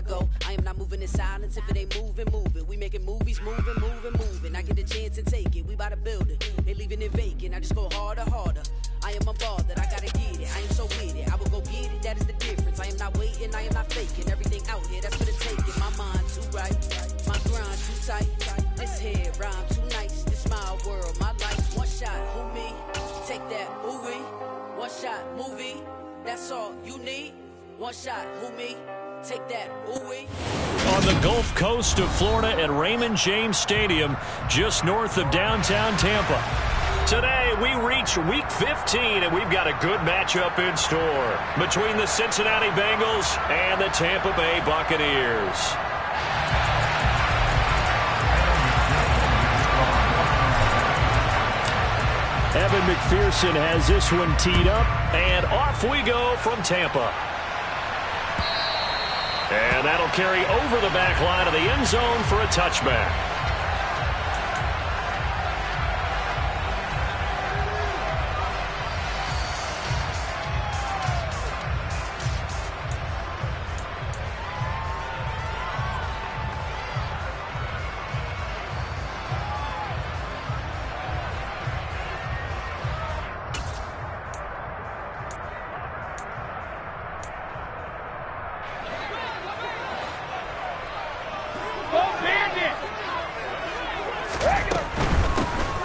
I go. I am not moving in silence. If it ain't moving, moving. We making movies, moving, moving, moving. I get a chance to take it. We bout to build it. They leaving it vacant. I just go harder, harder. I am a ball that I gotta get it. I am so with it. I will go get it. That is the difference. I am not waiting. I am not faking. Everything out here, that's for the taking. My mind too right. My grind too tight. This head rhyme too nice. This my world, my life. One shot, who me? Take that, ooh-wee. One shot, movie. That's all you need. One shot, who me? Take that, ooh-wee. On the Gulf Coast of Florida at Raymond James Stadium, just north of downtown Tampa. Today, we reach Week 15, and we've got a good matchup in store between the Cincinnati Bengals and the Tampa Bay Buccaneers. Evan McPherson has this one teed up, and off we go from Tampa. And that'll carry over the back line of the end zone for a touchback.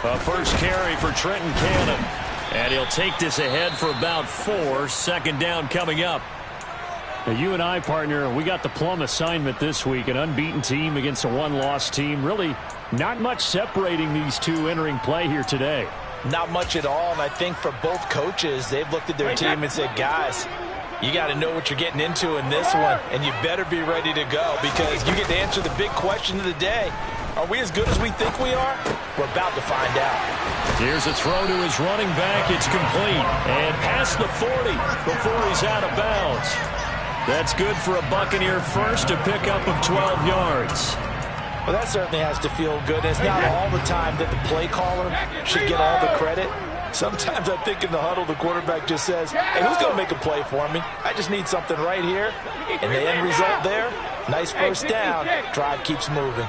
A first carry for Trenton Cannon. And he'll take this ahead for about 4. Second down coming up. Now, you and I, partner, we got the plum assignment this week. An unbeaten team against a one-loss team. Really not much separating these two entering play here today. Not much at all, and I think for both coaches, they've looked at their team and said, guys, you got to know what you're getting into in this one, and you better be ready to go because you get to answer the big question of the day. Are we as good as we think we are? We're about to find out. Here's a throw to his running back. It's complete. And past the 40 before he's out of bounds. That's good for a Buccaneer first, a pickup of 12 yards. Well, that certainly has to feel good. It's not all the time that the play caller should get all the credit. Sometimes I think in the huddle, the quarterback just says, hey, who's going to make a play for me? I just need something right here. And the end result there, nice first down. Drive keeps moving.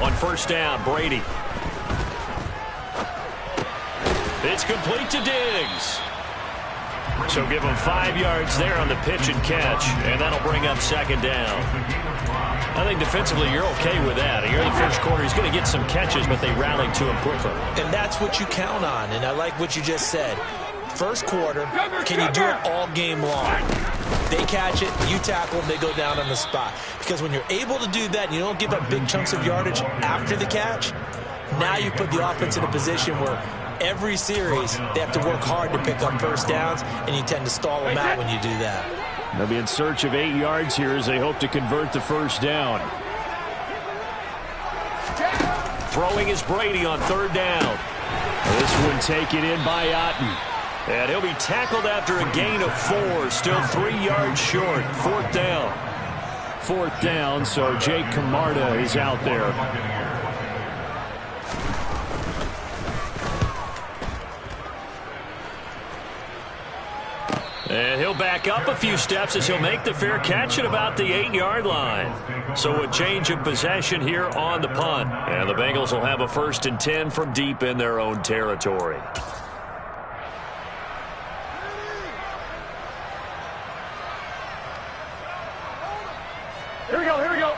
On first down, Brady. It's complete to Diggs. So give him 5 yards there on the pitch and catch, and that'll bring up second down. I think defensively you're okay with that. In the early first quarter, he's going to get some catches, but they rallied to him quickly. And that's what you count on, and I like what you just said. First quarter, can you do it all game long? They catch it, you tackle them, they go down on the spot. Because when you're able to do that and you don't give up big chunks of yardage after the catch, now you put the offense in a position where every series they have to work hard to pick up first downs, and you tend to stall them out when you do that. They'll be in search of 8 yards here as they hope to convert the first down. Throwing is Brady on third down. This one taken in by Otten. And he'll be tackled after a gain of 4. Still 3 yards short. Fourth down. Fourth down, so Jake Camarda is out there. And he'll back up a few steps as he'll make the fair catch at about the 8-yard line. So a change of possession here on the punt. And the Bengals will have a 1st and 10 from deep in their own territory. Here we go, here we go.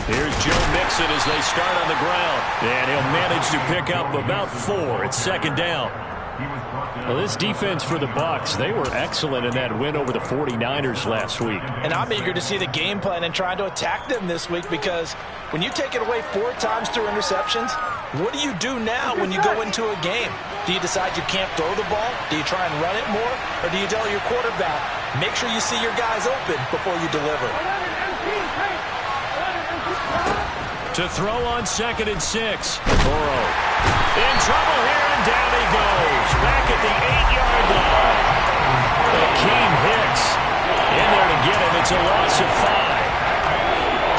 Here's Joe Mixon as they start on the ground. And he'll manage to pick up about 4. It's second down. Well, this defense for the Bucs, they were excellent in that win over the 49ers last week. And I'm eager to see the game plan and trying to attack them this week because when you take it away 4 times through interceptions, what do you do now when you go into a game? Do you decide you can't throw the ball? Do you try and run it more? Or do you tell your quarterback, make sure you see your guys open before you deliver? To throw on 2nd and 6. Burrow in trouble here, and down he goes. Back at the 8-yard line. Akeem Hicks in there to get him. It's a loss of 5.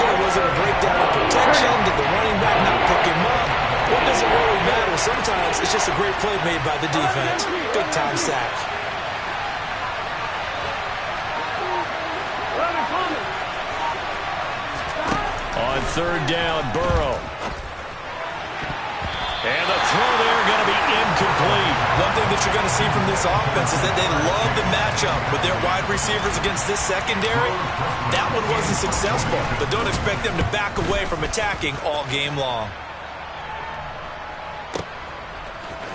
There wasn't a breakdown in protection. It's just a great play made by the defense. Big-time sack. On third down, Burrow. And the throw there going to be incomplete. One thing that you're going to see from this offense is that they love the matchup with their wide receivers against this secondary. That one wasn't successful, but don't expect them to back away from attacking all game long.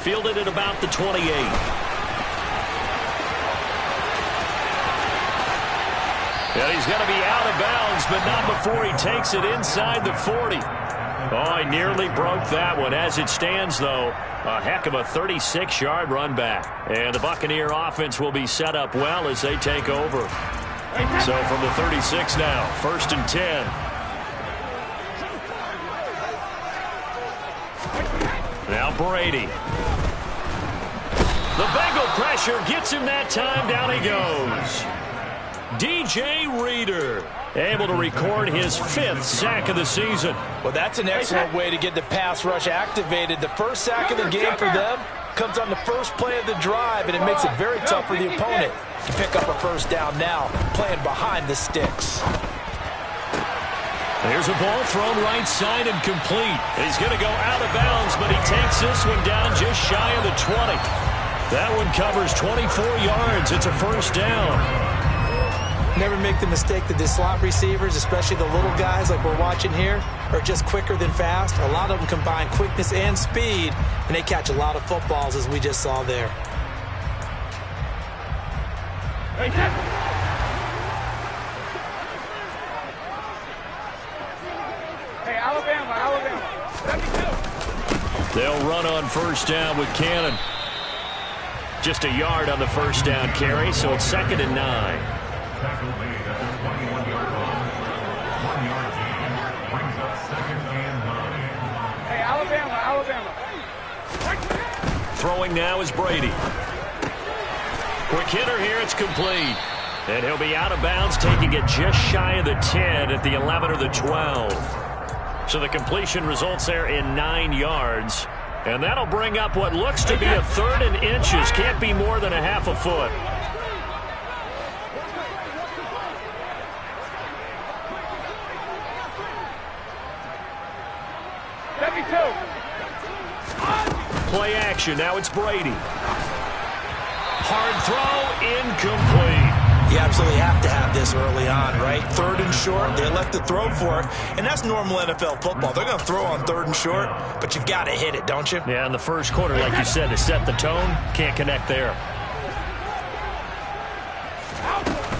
Fielded at about the 28. Yeah, he's going to be out of bounds, but not before he takes it inside the 40. Oh, he nearly broke that one. As it stands, though, a heck of a 36-yard run back. And the Buccaneer offense will be set up well as they take over. So from the 36 now, 1st and 10. Now Brady. The Bengal pressure gets him that time. Down he goes. DJ Reader able to record his 5th sack of the season. Well, that's an excellent way to get the pass rush activated. The first sack of the game for them comes on the first play of the drive, and it makes it very tough for the opponent to pick up a first down now, playing behind the sticks. There's a ball thrown right side and complete. He's going to go out of bounds, but he takes this one down just shy of the 20. That one covers 24 yards. It's a first down. Never make the mistake that the slot receivers, especially the little guys like we're watching here, are just quicker than fast. A lot of them combine quickness and speed, and they catch a lot of footballs, as we just saw there. Hey, Alabama. They'll run on first down with Cannon. Just a yard on the first down carry, so it's 2nd and 9. Hey, Alabama. Throwing now is Brady. Quick hitter here, it's complete. And he'll be out of bounds, taking it just shy of the 10 at the 11 or the 12. So the completion results there in 9 yards. And that'll bring up what looks to be a 3rd and inches. Can't be more than a half a foot. Play action. Now it's Brady. Hard throw, incomplete. You absolutely have to have this early on, right? 3rd and short, they elect to throw for it, and that's normal NFL football. They're going to throw on 3rd and short, but you've got to hit it, don't you? Yeah, in the first quarter, like you said, to set the tone, can't connect there.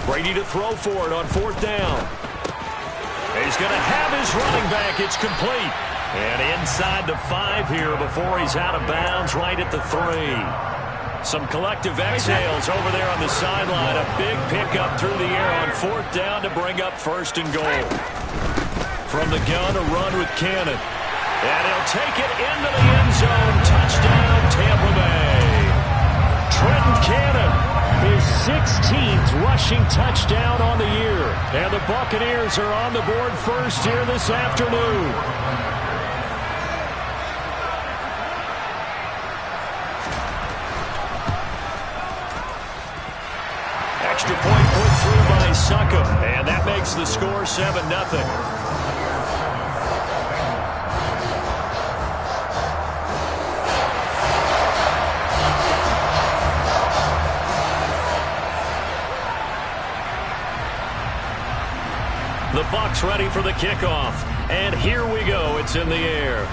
Brady to throw for it on 4th down. He's going to have his running back. It's complete. And inside the 5 here before he's out of bounds, right at the 3. Some collective exhales over there on the sideline. A big pickup through the air on 4th down to bring up 1st and goal. From the gun, a run with Cannon. And he'll take it into the end zone. Touchdown, Tampa Bay. Trenton Cannon, his 16th rushing touchdown on the year. And the Buccaneers are on the board first here this afternoon. Extra point put through by Succop, and that makes the score 7-0. The Bucs ready for the kickoff, and here we go. It's in the air.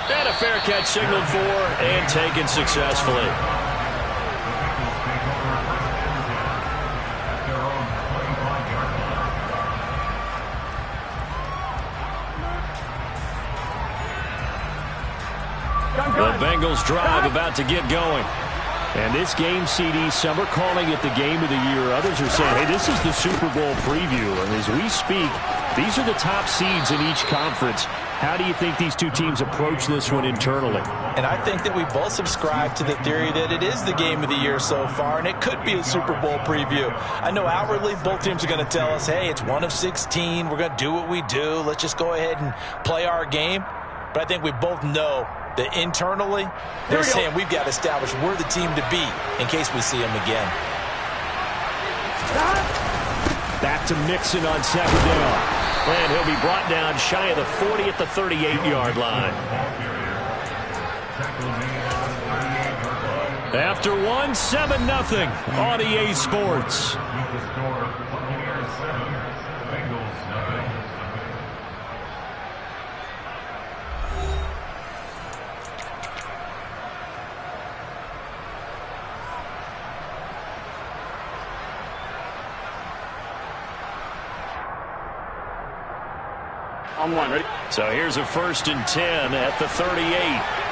And a fair catch signaled for and taken successfully. The Bengals drive about to get going. And this game, CD, some are calling it the game of the year. Others are saying, hey, this is the Super Bowl preview. And as we speak, these are the top seeds in each conference. How do you think these two teams approach this one internally? And I think that we both subscribe to the theory that it is the game of the year so far, and it could be a Super Bowl preview. I know outwardly both teams are going to tell us, hey, it's 1 of 16. We're going to do what we do. Let's just go ahead and play our game. But I think we both know that internally, they're saying we've got to establish we're the team to beat in case we see them again. Back to Mixon on second down. And he'll be brought down shy of the 40 at the 38-yard line. After 7-0 on EA Sports. On one, ready? So here's a 1st and 10 at the 38.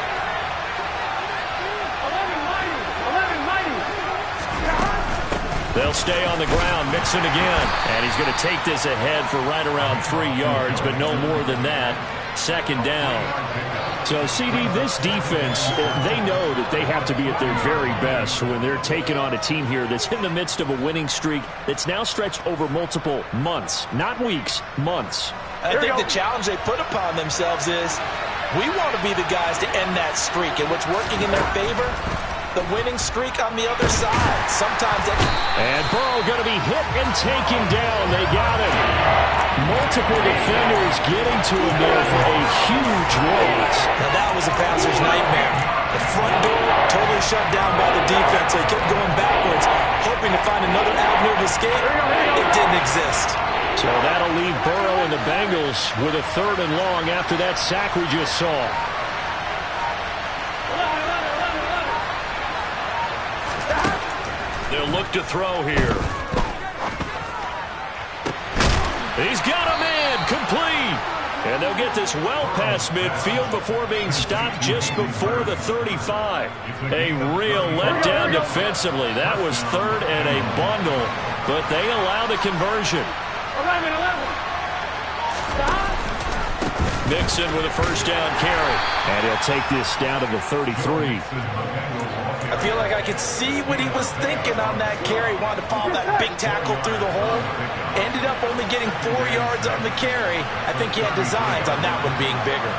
They'll stay on the ground. Mixon again. And he's going to take this ahead for right around 3 yards, but no more than that. 2nd down. So, CD, this defense, they know that they have to be at their very best when they're taking on a team here that's in the midst of a winning streak that's now stretched over multiple months. Not weeks, months. I think the challenge they put upon themselves is we want to be the guys to end that streak. And what's working in their favor? The winning streak on the other side. Sometimes that... And Burrow going to be hit and taken down. They got him. Multiple defenders getting to him there for a huge loss. Now that was a passer's nightmare. The front door totally shut down by the defense. They kept going backwards, hoping to find another avenue of escape. It didn't exist. So that'll leave Burrow and the Bengals with a 3rd and long after that sack we just saw. They'll look to throw here. He's got a man, complete. And they'll get this well past midfield before being stopped just before the 35. A real letdown defensively. That was 3rd and a bundle, but they allow the conversion. 11. Mixon with a 1st down carry. And he'll take this down to the 33. I feel like I could see what he was thinking on that carry. Wanted to follow that big tackle through the hole. Ended up only getting 4 yards on the carry. I think he had designs on that one being bigger.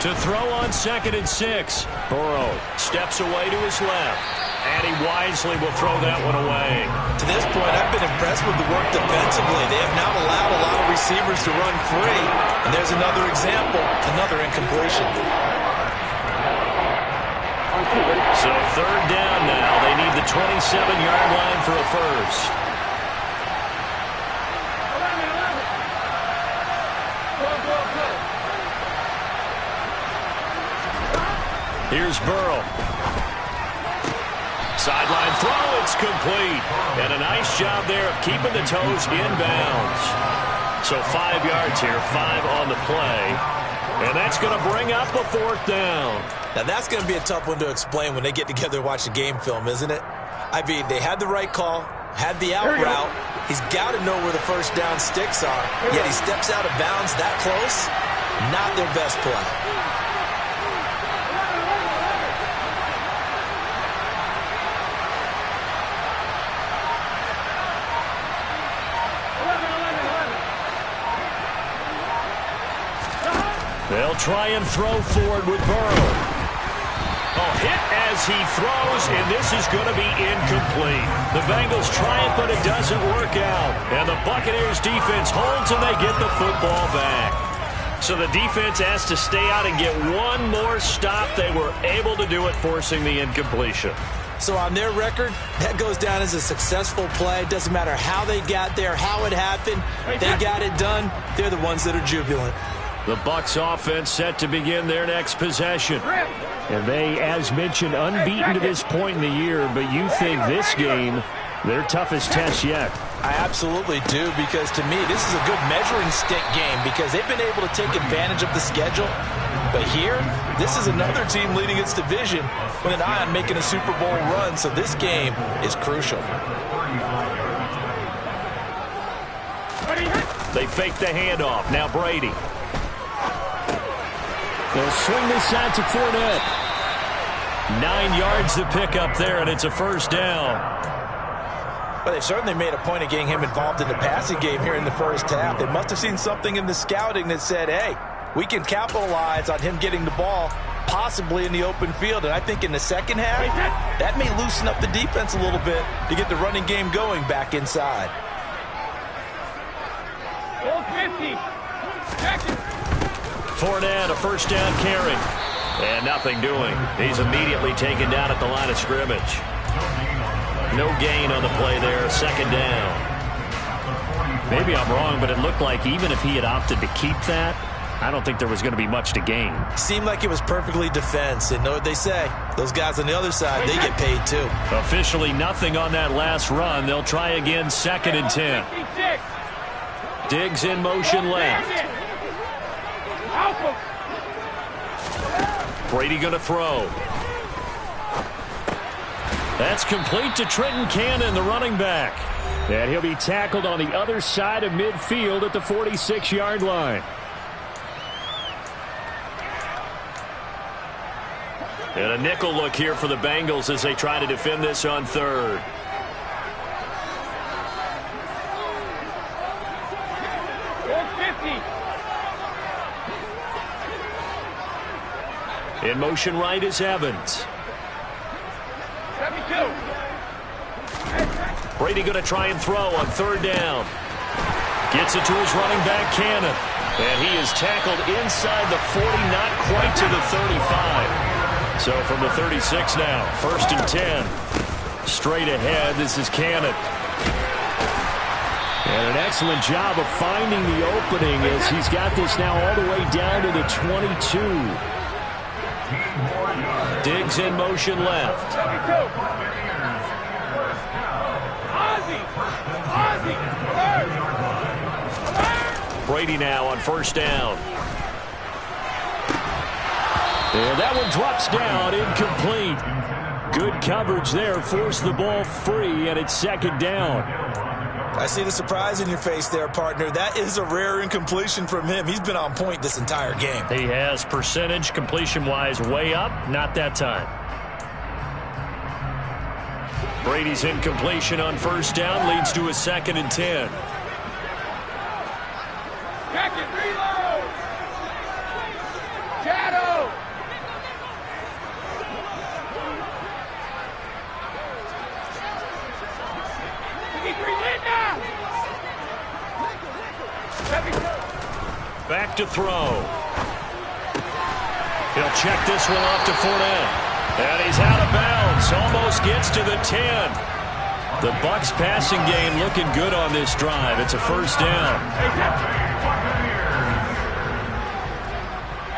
To throw on 2nd and 6. Burrow steps away to his left. And he wisely will throw that one away. To this point, I've been impressed with the work defensively. They have not allowed a lot of receivers to run free. And there's another example, another incompletion. So 3rd down now. They need the 27-yard line for a 1st. Here's Burrow. Sideline throw, it's complete. And a nice job there of keeping the toes inbounds. So 5 yards here, 5 on the play. And that's going to bring up a 4th down. Now that's going to be a tough one to explain when they get together and watch the game film, isn't it? I mean, they had the right call, had the out route. He's got to know where the 1st down sticks are. Yet he steps out of bounds that close. Not their best play. They'll try and throw forward with Burrow. A hit as he throws, and this is going to be incomplete. The Bengals try it, but it doesn't work out. And the Buccaneers defense holds, and they get the football back. So the defense has to stay out and get one more stop. They were able to do it, forcing the incompletion. So on their record, that goes down as a successful play. Doesn't matter how they got there, how it happened. They got it done. They're the ones that are jubilant. The Bucs offense set to begin their next possession. And they, as mentioned, unbeaten to this point in the year, but you think this game, their toughest test yet. I absolutely do, because to me, this is a good measuring stick game because they've been able to take advantage of the schedule. But here, this is another team leading its division with an eye on making a Super Bowl run, so this game is crucial. They fake the handoff. Now Brady. They'll swing this out to Fournette. 9 yards to pick up there, and it's a 1st down. Well, they certainly made a point of getting him involved in the passing game here in the first half. They must have seen something in the scouting that said, hey, we can capitalize on him getting the ball, possibly in the open field. And I think in the second half, that may loosen up the defense a little bit to get the running game going back inside. 50. Check it. Fournette, a first down carry. And nothing doing. He's immediately taken down at the line of scrimmage. No gain on the play there. Second down. Maybe I'm wrong, but it looked like even if he had opted to keep that, I don't think there was going to be much to gain. Seemed like it was perfectly defense. And know what they say? Those guys on the other side, they get paid too. Officially nothing on that last run. They'll try again, 2nd and 10. Diggs in motion left. Brady going to throw. That's complete to Trenton Cannon, the running back. And he'll be tackled on the other side of midfield at the 46-yard line. And a nickel look here for the Bengals as they try to defend this on 3rd. In motion right is Evans. 72. Brady going to try and throw on 3rd down. Gets it to his running back, Cannon. And he is tackled inside the 40, not quite to the 35. So from the 36 now, 1st and 10. Straight ahead, this is Cannon. And an excellent job of finding the opening as he's got this now all the way down to the 22. Diggs in motion left. Brady now on 1st down. And that one drops down, incomplete. Good coverage there, forced the ball free, and it's 2nd down. I see the surprise in your face there, partner. That is a rare incompletion from him. He's been on point this entire game. He has percentage completion-wise way up, not that time. Brady's incompletion on 1st down leads to a 2nd and 10. Check it, reload. Shadow. Back to throw. He'll check this one off to Fournette. And he's out of bounds. Almost gets to the 10. The Bucs passing game looking good on this drive. It's a 1st down.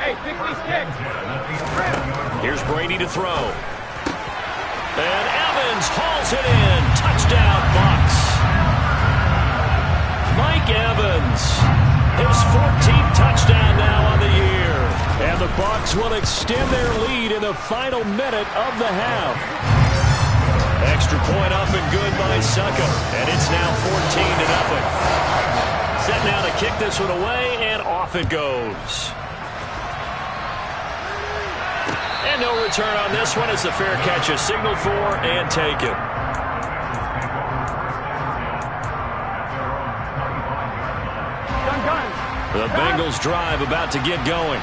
Hey, 56. Here's Brady to throw. And Evans hauls it in. Touchdown, Bucs. Mike Evans. His 14th touchdown now on the year. And the Bucs will extend their lead in the final minute of the half. Extra point up and good by Succa. And it's now 14-0. Set now to kick this one away, and off it goes. And no return on this one as the fair catch is signaled for and taken. The Bengals drive about to get going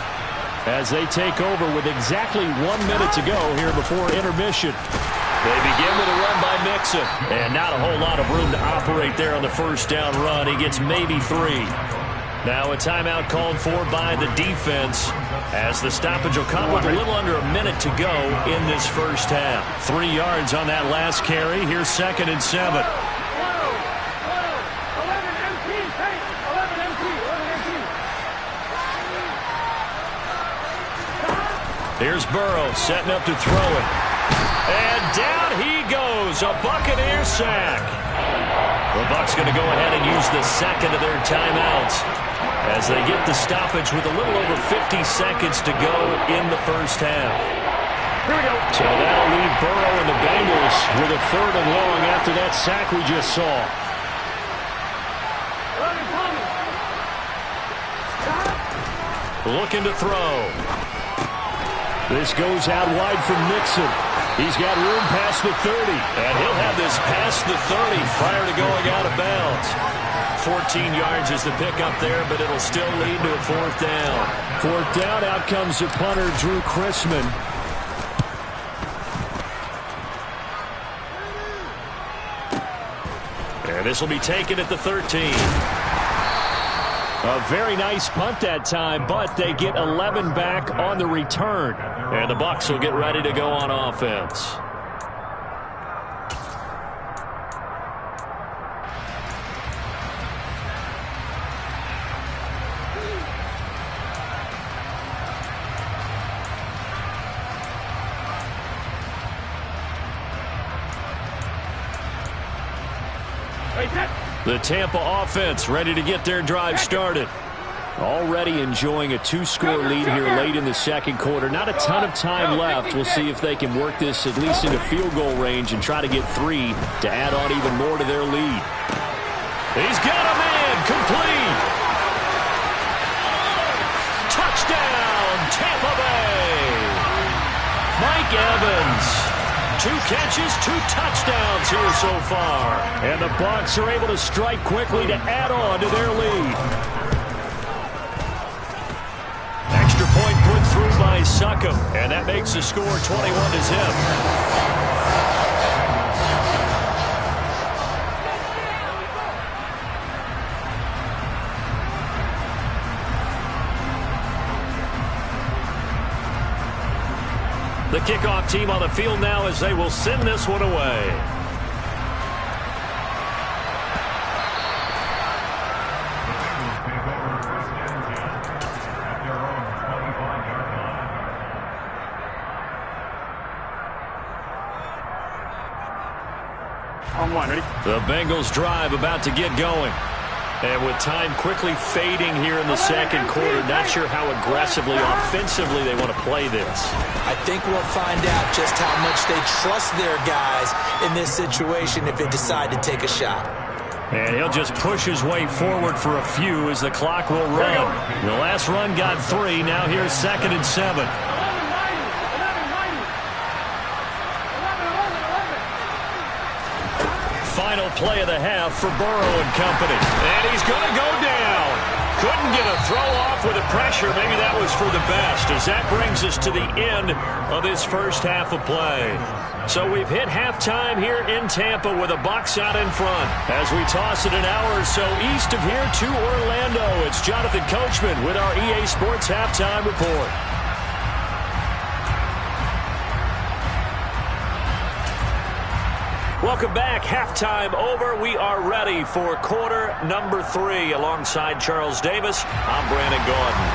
as they take over with exactly 1 minute to go here before intermission. They begin with a run by Mixon, and not a whole lot of room to operate there on the 1st down run. He gets maybe 3. Now a timeout called for by the defense as the stoppage will come with a little under a minute to go in this 1st half. 3 yards on that last carry. Here's 2nd and 7. Here's Burrow setting up to throw it. And down he goes. A Buccaneer sack. The Bucs going to go ahead and use the 2nd of their timeouts as they get the stoppage with a little over 50 seconds to go in the 1st half. Here we go. So that'll leave Burrow and the Bengals with a 3rd and long after that sack we just saw. Looking to throw. This goes out wide from Mixon. He's got room past the 30, and he'll have this past the 30 prior to going out of bounds. 14 yards is the pickup there, but it'll still lead to a 4th down. 4th down, out comes the punter, Drew Chrisman. And this will be taken at the 13. A very nice punt that time, but they get 11 back on the return. And the Bucs will get ready to go on offense. The Tampa offense ready to get their drive started. Already enjoying a 2-score lead here late in the second quarter. Not a ton of time left. We'll see if they can work this at least into field goal range and try to get 3 to add on even more to their lead. He's got a man complete. Touchdown, Tampa Bay. Mike Evans. 2 catches, 2 touchdowns here so far. And the Bucs are able to strike quickly to add on to their lead. Extra point put through by Succop, and that makes the score 21-0. The kickoff team on the field now as they will send this one away. On 1, ready? The Bengals drive about to get going. And with time quickly fading here in the second quarter, not sure how aggressively, offensively they want to play this. I think we'll find out just how much they trust their guys in this situation if they decide to take a shot. And he'll just push his way forward for a few as the clock will run. The last run got 3. Now here's 2nd and 7. Final play of the half for Burrow and company. And he's going to go down. Couldn't get a throw off with the pressure. Maybe that was for the best, as that brings us to the end of this first half of play. So we've hit halftime here in Tampa with the Bucs out in front. As we toss it an hour or so east of here to Orlando, it's Jonathan Coachman with our EA Sports Halftime Report. Welcome back. Halftime over. We are ready for quarter number 3. Alongside Charles Davis, I'm Brandon Gaudin.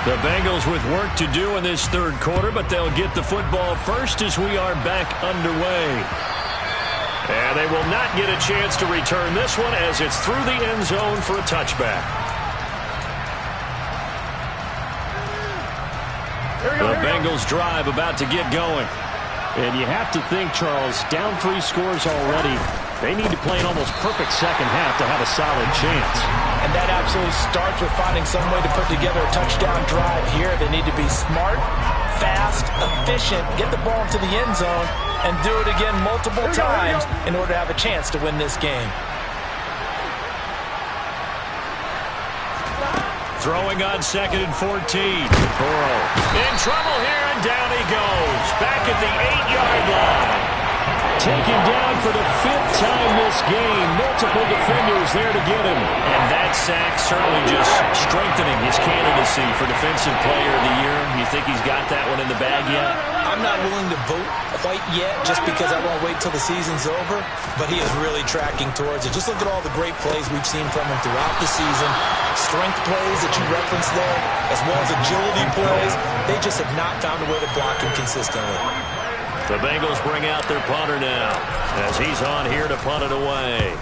The Bengals with work to do in this third quarter, but they'll get the football first as we are back underway. And they will not get a chance to return this one as it's through the end zone for a touchback. The Bengals drive about to get going. And you have to think, Charles, down 3 scores already. They need to play an almost perfect second half to have a solid chance. And that absolutely starts with finding some way to put together a touchdown drive here. They need to be smart, fast, efficient, get the ball into the end zone, and do it again multiple times in order to have a chance to win this game. Throwing on 2nd and 14. Burrow in trouble here, and down he goes. Back at the 8-yard line. Taken down for the 5th time this game. Multiple defenders there to get him. And that sack certainly just strengthening his candidacy for Defensive Player of the Year. You think he's got that one in the bag yet? I'm not willing to vote quite yet just because I want to wait till the season's over, but he is really tracking towards it. Just look at all the great plays we've seen from him throughout the season. Strength plays that you referenced there, as well as agility plays. They just have not found a way to block him consistently. The Bengals bring out their punter now as he's on here to punt it away.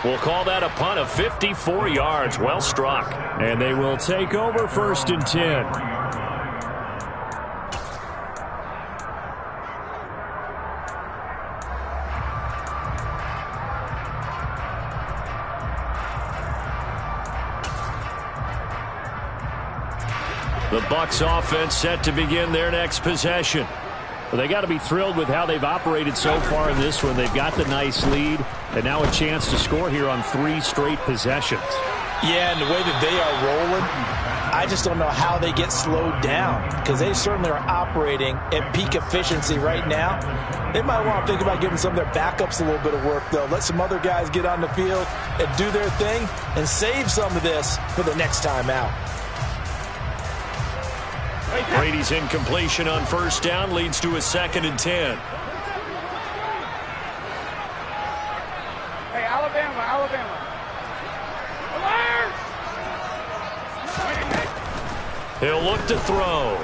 We'll call that a punt of 54 yards. Well struck. And they will take over 1st and 10. The Bucs offense set to begin their next possession. Well, they got to be thrilled with how they've operated so far in this one. They've got the nice lead, and now a chance to score here on 3 straight possessions. Yeah, and the way that they are rolling, I just don't know how they get slowed down, because they certainly are operating at peak efficiency right now. They might want to think about giving some of their backups a little bit of work, though. Let some other guys get on the field and do their thing and save some of this for the next time out. Brady's incompletion on first down leads to a 2nd and 10. Hey, Alabama. He'll look to throw.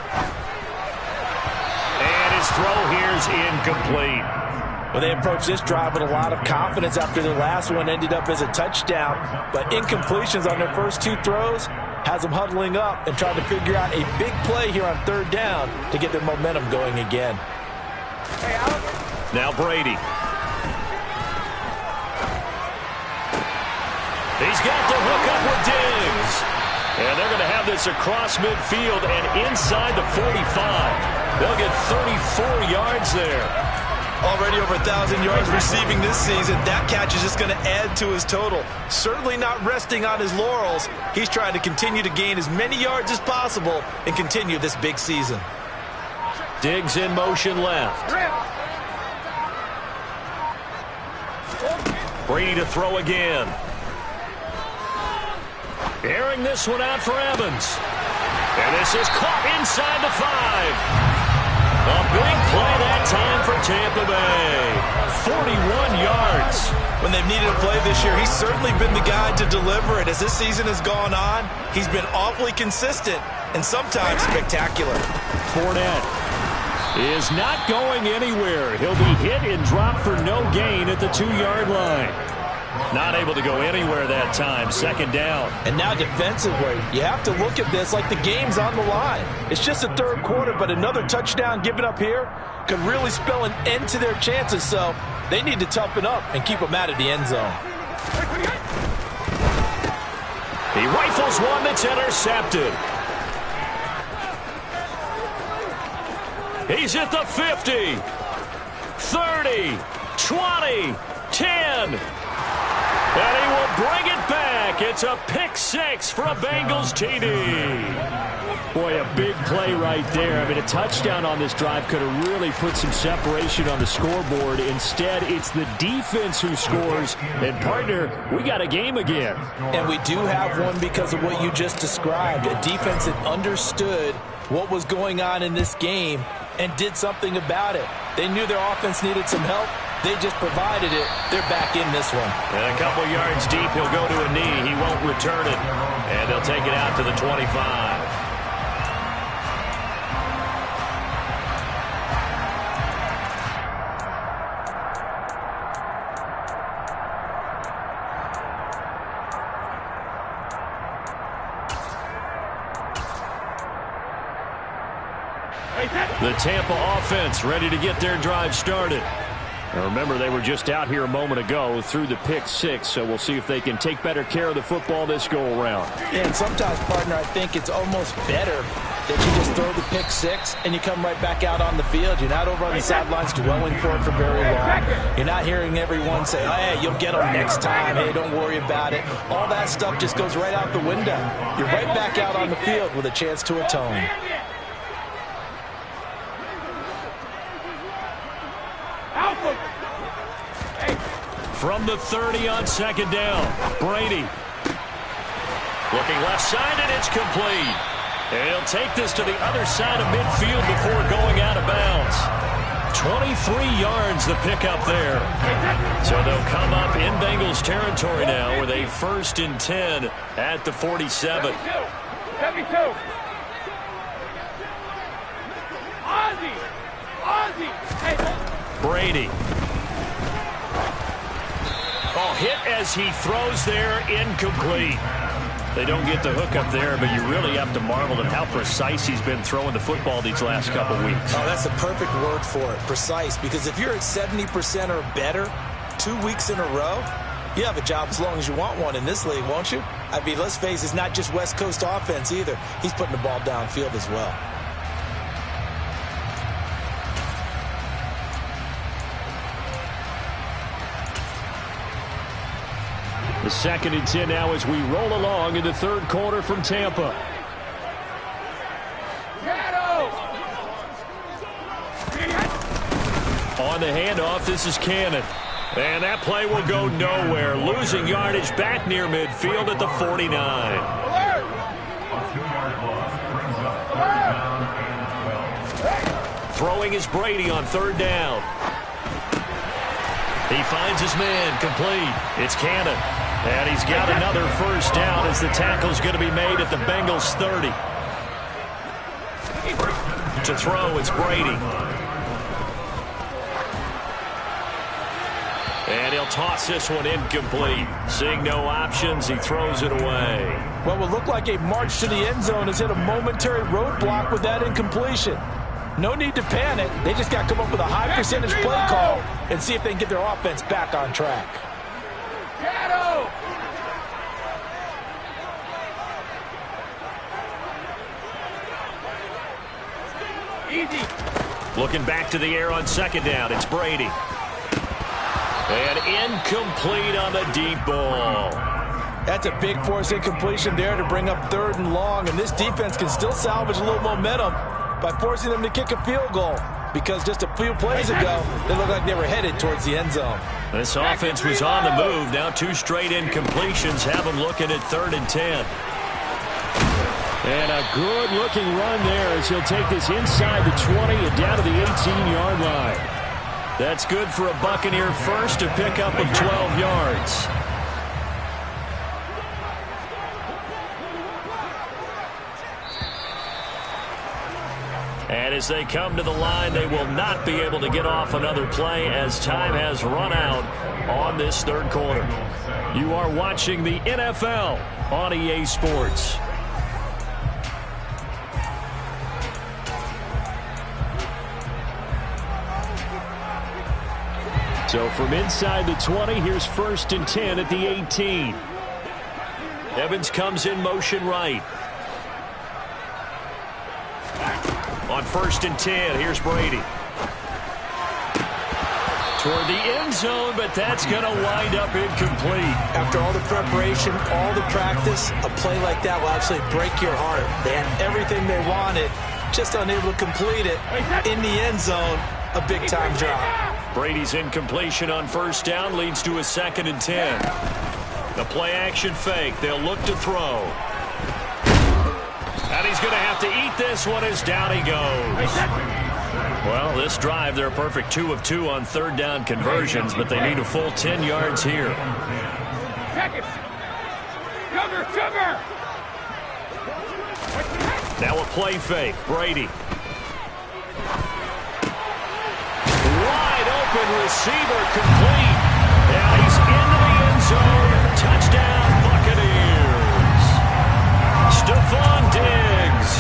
And his throw here's incomplete. Well, they approached this drive with a lot of confidence after their last one ended up as a touchdown. But incompletions on their first 2 throws has them huddling up and trying to figure out a big play here on 3rd down to get their momentum going again. Now Brady. He's got the hook up with Diggs. And they're going to have this across midfield and inside the 45. They'll get 34 yards there. Already over 1,000 yards receiving this season. That catch is just going to add to his total. Certainly not resting on his laurels. He's trying to continue to gain as many yards as possible and continue this big season. Diggs in motion left. Brady to throw again. Airing this one out for Evans. And this is caught inside the 5. A big play that time for Tampa Bay. 41 yards. When they've needed a play this year, he's certainly been the guy to deliver it. As this season has gone on, he's been awfully consistent and sometimes spectacular. Fournette is not going anywhere. He'll be hit and dropped for no gain at the 2-yard line. Not able to go anywhere that time. 2nd down. And now defensively, you have to look at this like the game's on the line. It's just the 3rd quarter, but another touchdown given up here could really spell an end to their chances. So they need to toughen up and keep them out of the end zone. He rifles one that's intercepted. He's at the 50, 30, 20, 10. And he will bring it back. It's a pick 6 for a Bengals TD. Boy, a big play right there. I mean, a touchdown on this drive could have really put some separation on the scoreboard. Instead, it's the defense who scores. And, partner, we got a game again. And we do have one because of what you just described. A defense that understood what was going on in this game and did something about it. They knew their offense needed some help. They just provided it. They're back in this one. And a couple yards deep, he'll go to a knee. He won't return it. And they'll take it out to the 25. The Tampa offense ready to get their drive started. Now remember, they were just out here a moment ago through the pick 6, so we'll see if they can take better care of the football this go-around. Yeah, and sometimes, partner, I think it's almost better that you just throw the pick 6 and you come right back out on the field. You're not over on the sidelines dwelling for it for very long. You're not hearing everyone say, oh, hey, you'll get them next time. Hey, don't worry about it. All that stuff just goes right out the window. You're right back out on the field with a chance to atone. From the 30 on 2nd down, Brady. Looking left side, and it's complete. And he'll take this to the other side of midfield before going out of bounds. 23 yards the pickup there. So they'll come up in Bengals territory now with a 1st and 10 at the 47. 72. Ozzie. Hey. Brady. Oh, hit as he throws there, incomplete. They don't get the hook up there, but you really have to marvel at how precise he's been throwing the football these last couple weeks. Oh, that's a perfect word for it, precise, because if you're at 70% or better 2 weeks in a row, You have a job as long as you want one in this league, won't you? I mean, let's face it, it's not just West Coast offense either. He's putting the ball downfield as well. The 2nd and 10 now as we roll along in the 3rd quarter from Tampa. On the handoff, this is Cannon. And that play will go nowhere. Losing yardage back near midfield at the 49. Throwing is Brady on 3rd down. He finds his man, complete. It's Cannon. And he's got another 1st down as the tackle's going to be made at the Bengals 30. To throw, it's Brady. And he'll toss this one incomplete. Seeing no options, he throws it away. What will look like a march to the end zone has hit a momentary roadblock with that incompletion. No need to panic. They just got to come up with a high percentage play call and see if they can get their offense back on track. Easy. Looking back to the air on 2nd down, it's Brady. And incomplete on the deep ball. That's a big force incompletion there to bring up 3rd and long, and this defense can still salvage a little momentum by forcing them to kick a field goal, because just a few plays ago, they looked like they were headed towards the end zone. This offense was on the move. Now 2 straight incompletions have them looking at 3rd and 10. And a good-looking run there as he'll take this inside the 20 and down to the 18-yard line. That's good for a Buccaneer first, to pick up of 12 yards. And as they come to the line, they will not be able to get off another play as time has run out on this 3rd quarter. You are watching the NFL on EA Sports. So from inside the 20, here's 1st and 10 at the 18. Evans comes in motion right. On 1st and 10, here's Brady. Toward the end zone, but that's going to wind up incomplete. After all the preparation, all the practice, a play like that will absolutely break your heart. They had everything they wanted, just unable to complete it. In the end zone, a big-time drop. Brady's incompletion on 1st down leads to a 2nd and 10. The play-action fake. They'll look to throw. And he's going to have to eat this one as down he goes. Well, this drive, they're a perfect 2 of 2 on 3rd down conversions, but they need a full 10 yards here. Cover! Now a play fake. Brady. Wide open receiver, complete. Now he's into the end zone. Touchdown, Buccaneers. Stephon Diggs.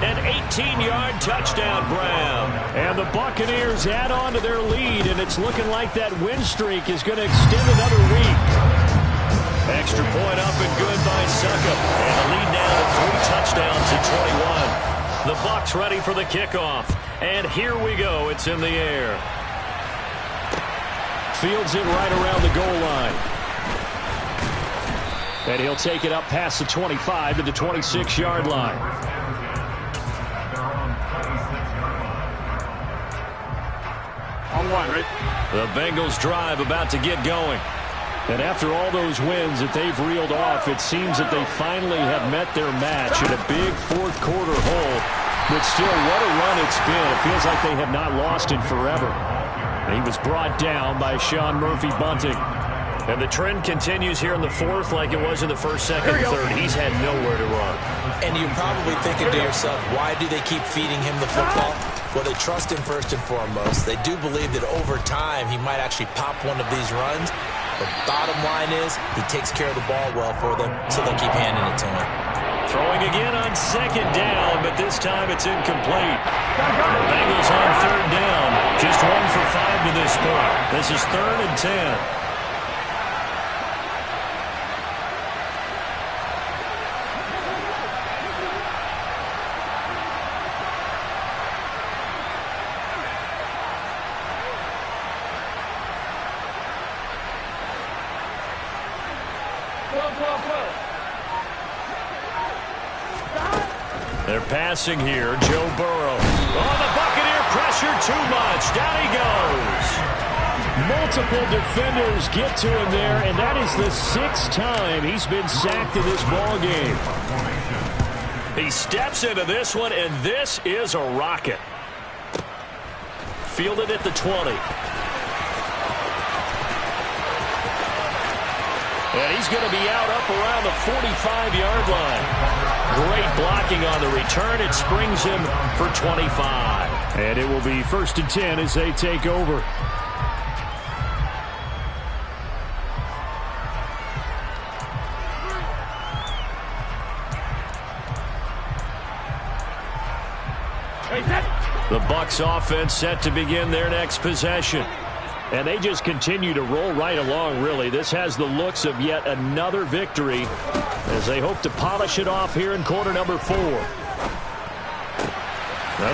An 18-yard touchdown grab. And the Buccaneers add on to their lead, and it's looking like that win streak is going to extend another week. Extra point up and good by Succop. And a lead now to 3 touchdowns at 21. The Bucs ready for the kickoff. And here we go. It's in the air. Fields it right around the goal line. And he'll take it up past the 25 to the 26-yard line. On 1, right? The Bengals drive about to get going. And after all those wins that they've reeled off, it seems that they finally have met their match in a big 4th quarter hole. But still, what a run it's been. It feels like they have not lost it forever. And he was brought down by Sean Murphy Bunting. And the trend continues here in the 4th like it was in the 1st, 2nd, and 3rd. He's had nowhere to run. And you're probably thinking to yourself, why do they keep feeding him the football? Well, they trust him first and foremost. They do believe that over time he might actually pop one of these runs. The bottom line is he takes care of the ball well for them, so they'll keep handing it to him. Throwing again on 2nd down, but this time it's incomplete. The Bengals on 3rd down. Just 1 for 5 to this point. This is 3rd and 10. They're passing here. Joe Burrow. Oh, the Buccaneer pressure too much. Down he goes. Multiple defenders get to him there, and that is the 6th time he's been sacked in this ball game. He steps into this one, and this is a rocket. Fielded at the 20. And he's going to be out up around the 45-yard line. Great blocking on the return. It springs him for 25. And it will be 1st and 10 as they take over. The Bucs offense set to begin their next possession. And they just continue to roll right along, really. This has the looks of yet another victory as they hope to polish it off here in quarter number 4. The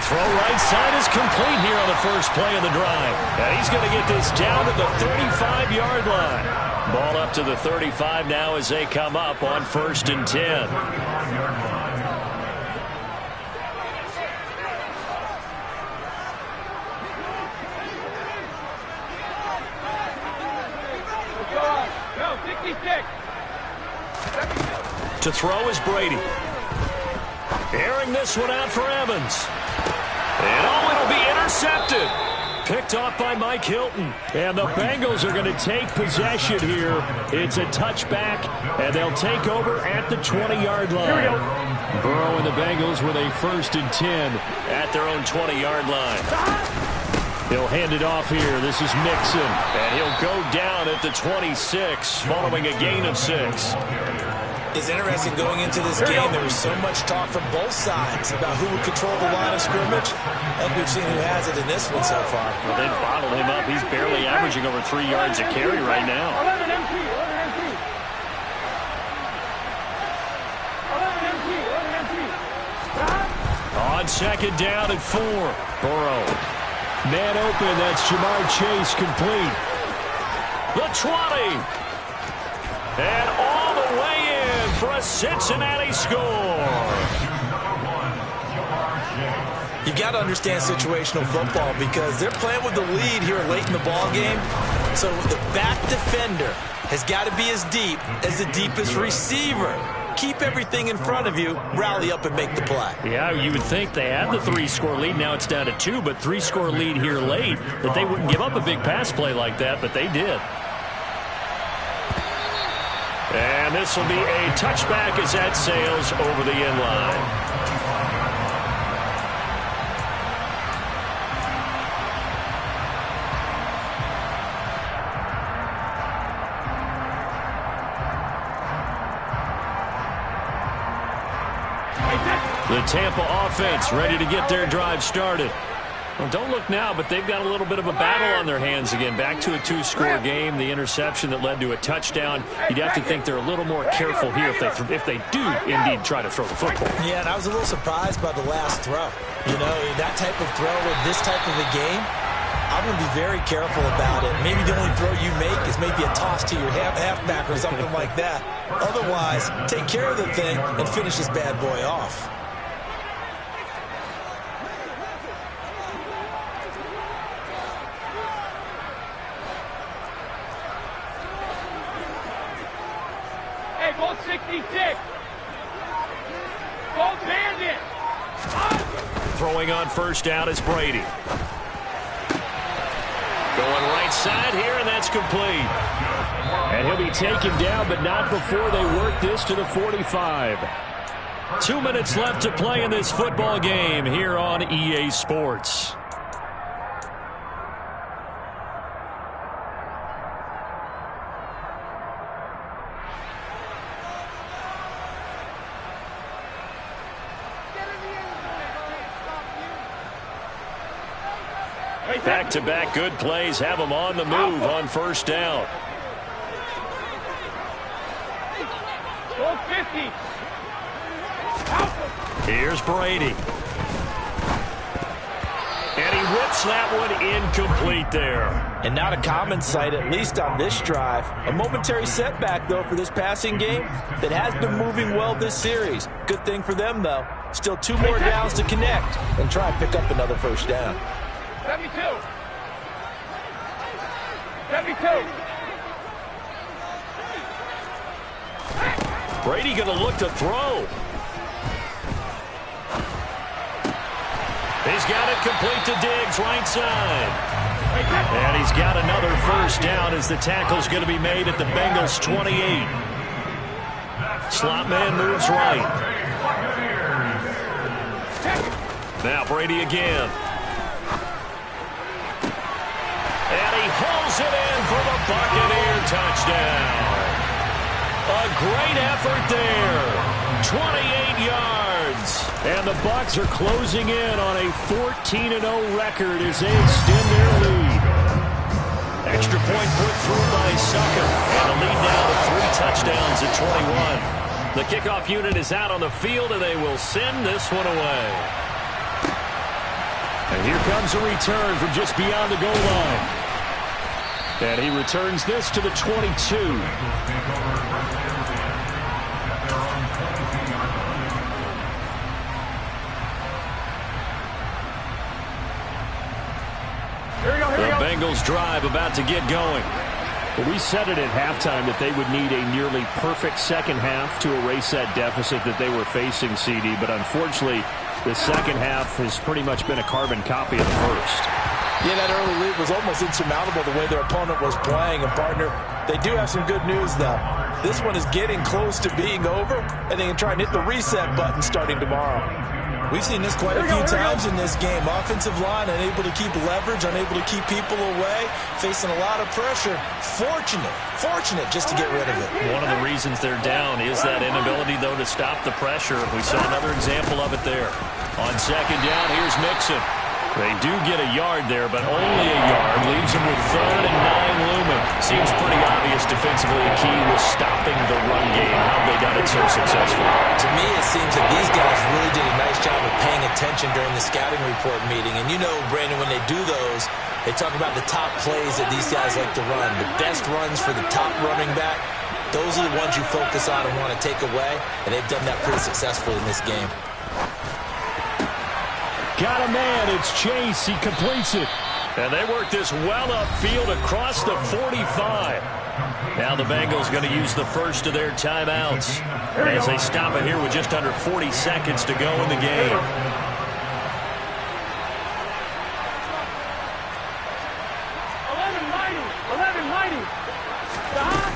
throw right side is complete here on the first play of the drive. And he's going to get this down to the 35-yard line. Ball up to the 35 now as they come up on 1st and 10. To throw is Brady. Airing this one out for Evans. And oh, it'll be intercepted. Picked off by Mike Hilton. And the Bengals are going to take possession here. It's a touchback, and they'll take over at the 20-yard line. Burrow and the Bengals with a 1st and 10 at their own 20-yard line. He'll hand it off here. This is Mixon. And he'll go down at the 26 following a gain of 6. It's interesting going into this game. There was so much talk from both sides about who would control the line of scrimmage. I think we've seen who has it in this one so far. Well, they've bottled him up. He's barely averaging over 3 yards a carry right now. 11 MP. On 2nd down and 4. Burrow. Man open. That's Jamar Chase complete. The 20. And all the way in for a Cincinnati score. You got to understand situational football because they're playing with the lead here late in the ball game. So the back defender has got to be as deep as the deepest receiver. Keep everything in front of you, rally up and make the play. Yeah, you would think they had the 3-score lead. Now it's down to 2, but 3-score lead here late, that they wouldn't give up a big pass play like that, but they did. And this will be a touchback as that sails over the end line. The Tampa offense ready to get their drive started. Well, don't look now, but they've got a little bit of a battle on their hands again. Back to a 2-score game. The interception that led to a touchdown. You'd have to think they're a little more careful here if they do indeed try to throw the football. Yeah, and I was a little surprised by the last throw. You know, that type of throw in this type of a game, I'm going to be very careful about it. Maybe the only throw you make is maybe a toss to your halfback or something like that. Otherwise, take care of the thing and finish this bad boy off. Goal 66. Goal bandit. Throwing on 1st down is Brady. Going right side here, and that's complete. And he'll be taken down, but not before they work this to the 45. 2 minutes left to play in this football game here on EA Sports. Back-to-back good plays have them on the move on 1st down. Goal 50. Here's Brady. And he whips that one incomplete there. And not a common sight, at least on this drive. A momentary setback, though, for this passing game that has been moving well this series. Good thing for them, though. Still 2 more downs to connect and try and pick up another first down. 72. 72. Brady going to look to throw. He's got it complete to Diggs, right side. And he's got another first down as the tackle's going to be made at the Bengals' 28. Slot man moves right. Now Brady again. And he hauls it in for the Buccaneer touchdown. A great effort there. 28 yards. And the Bucs are closing in on a 14-0 record as they extend their lead. Extra point put through by Sucker. And a lead now to 3 touchdowns at 21. The kickoff unit is out on the field, and they will send this one away. And here comes a return from just beyond the goal line. And he returns this to the 22. The Bengals drive about to get going. Well, we said it at halftime that they would need a nearly perfect second half to erase that deficit that they were facing, CD. But unfortunately, the second half has pretty much been a carbon copy of the first. Yeah, that early lead was almost insurmountable the way their opponent was playing. And, partner, they do have some good news, though. This one is getting close to being over, and they can try and hit the reset button starting tomorrow. We've seen this quite a few times in this game. Offensive line unable to keep leverage, unable to keep people away, facing a lot of pressure. Fortunate just to get rid of it. One of the reasons they're down is that inability, though, to stop the pressure. We saw another example of it there. On second down, here's Mixon. They do get a yard there, but only a yard. Leaves them with 3rd and 9 looming. Seems pretty obvious defensively the key was stopping the run game. How they got it so successful. To me, it seems that these guys really did a nice job of paying attention during the scouting report meeting. And you know, Brandon, when they do those, they talk about the top plays that these guys like to run. The best runs for the top running back, those are the ones you focus on and want to take away. And they've done that pretty successfully in this game. Got a man. It's Chase. He completes it. And they work this well upfield across the 45. Now the Bengals going to use the first of their timeouts as they stop it here with just under 40 seconds to go in the game. 11-90. Stop.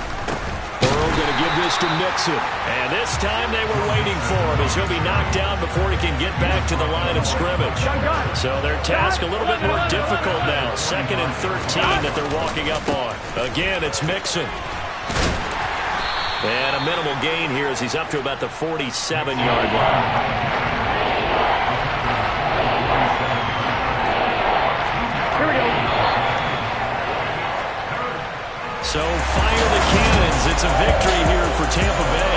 Burrow going to give this to Mixon. And this time they were waiting for him as he'll be knocked down before he can get back to the line of scrimmage. So their task a little bit more difficult now. 2nd and 13 that they're walking up on. Again, it's Mixon. And a minimal gain here as he's up to about the 47-yard line. So fire the cannons. It's a victory here for Tampa Bay.